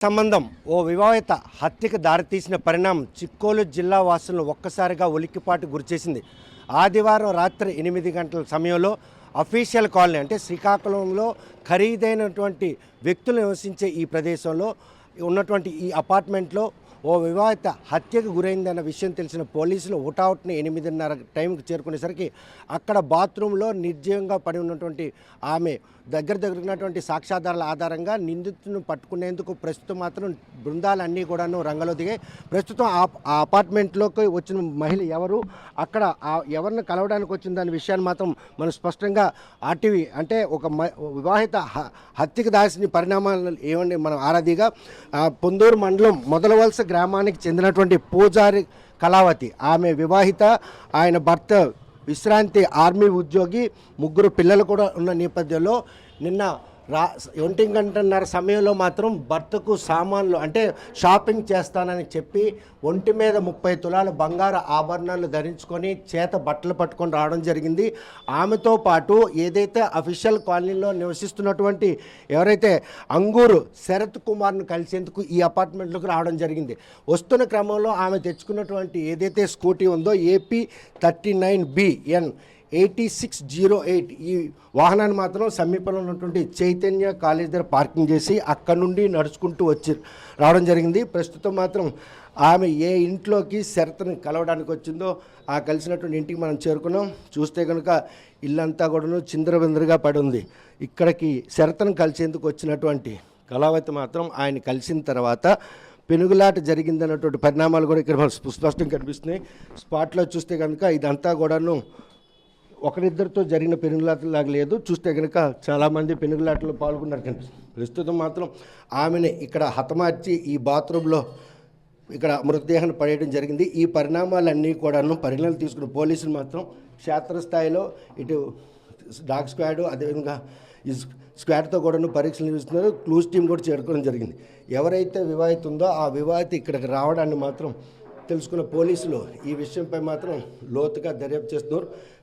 సంబంధం ఓ వివాహిత హత్యకు దారితీసిన పరిణామం చిక్కోలు జిల్లా వాసులను ఒక్కసారిగా ఉలిక్కిపాటు గురిచేసింది. ఆదివారం రాత్రి 8 గంటల సమయంలో అఫీషియల్ కాలనీ అంటే శ్రీకాకుళంలో ఖరీదైనటువంటి వ్యక్తులు నివసించే ఈ ప్రదేశంలో ఉన్నటువంటి ఈ అపార్ట్మెంట్లో ఓ వివాహిత హత్యకు గురైందన్న విషయం తెలిసిన పోలీసులు హుటాహుటిని 8:30 టైంకి చేరుకునేసరికి అక్కడ బాత్రూంలో నిర్జీవంగా పడి ఉన్నటువంటి ఆమె దగ్గరున్నటువంటి సాక్ష్యాధారాల ఆధారంగా నిందితులను పట్టుకునేందుకు ప్రస్తుతం మాత్రం బృందాలన్నీ కూడాను రంగంలో దిగాయి. ప్రస్తుతం ఆ అపార్ట్మెంట్లోకి వచ్చిన మహిళ ఎవరు, అక్కడ ఎవరిని కలవడానికి వచ్చిన దాని విషయాన్ని మాత్రం మనం స్పష్టంగా ఆర్టీవీ అంటే ఒక వివాహిత హత్యకు దాల్సిన పరిణామాలు ఏమండి మనం ఆరాధిగా పొందూరు మండలం మొదలవలస గ్రామానికి చెందినటువంటి పూజారి కళావతి ఆమె వివాహిత, ఆయన భర్త విశ్రాంతి ఆర్మీ ఉద్యోగి, 3 పిల్లలు కూడా ఉన్న నేపథ్యంలో నిన్న 1 గంటన్నర సమయంలో మాత్రం భర్తకు సామాన్లు అంటే షాపింగ్ చేస్తానని చెప్పి ఒంటి మీద 30 తులాల బంగారు ఆభరణాలు ధరించుకొని చేత బట్టలు పట్టుకొని రావడం జరిగింది. ఆమెతో పాటు ఏదైతే అఫీషియల్ కాలనీలో నివసిస్తున్నటువంటి ఎవరైతే అంగూరు శరత్ కుమార్ను కలిసేందుకు ఈ అపార్ట్మెంట్లోకి రావడం జరిగింది. వస్తున్న క్రమంలో ఆమె తెచ్చుకున్నటువంటి ఏదైతే స్కూటీ ఉందో AP 39BN 8608 ఈ వాహనాన్ని మాత్రం సమీపంలో ఉన్నటువంటి చైతన్య కాలేజ్ దగ్గర పార్కింగ్ చేసి అక్కడ నుండి నడుచుకుంటూ రావడం జరిగింది. ప్రస్తుతం మాత్రం ఆమె ఏ ఇంట్లోకి శరత్ని కలవడానికి వచ్చిందో ఆ కలిసినటువంటి ఇంటికి మనం చేరుకున్నాం. చూస్తే కనుక ఇల్లంతా కూడాను చిందరబిందరగా పడి ఉంది. ఇక్కడికి శరత్ను కలిసేందుకు వచ్చినటువంటి కళావతి మాత్రం ఆయన కలిసిన తర్వాత పెనుగులాట జరిగిందన్నటువంటి పరిణామాలు కూడా ఇక్కడ స్పష్టంగా కనిపిస్తున్నాయి. స్పాట్లో చూస్తే కనుక ఇదంతా కూడాను ఒకరిద్దరితో జరిగిన పెనుగులాటలాగా లేదు. చూస్తే కనుక చాలామంది పెనుగులాటలో పాల్గొన్నారు కనిపిస్తుంది. ప్రస్తుతం మాత్రం ఆమెని ఇక్కడ హతమార్చి ఈ బాత్రూంలో ఇక్కడ మృతదేహాన్ని పడేయడం జరిగింది. ఈ పరిణామాలన్నీ కూడాను పరిణామాలు తీసుకున్న పోలీసులు మాత్రం క్షేత్రస్థాయిలో ఇటు డాగ్ స్క్వాడ్ అదేవిధంగా ఈ స్క్వాడ్తో కూడాను పరీక్షలు నిర్వహిస్తున్నారు. క్లూస్ టీం కూడా చేరుకోవడం జరిగింది. ఎవరైతే వివాహిత ఉందో ఆ వివాహిత ఇక్కడికి రావడాన్ని మాత్రం తెలుసుకున్న పోలీసులు ఈ విషయంపై మాత్రం లోతుగా దర్యాప్తు చేస్తున్నారు.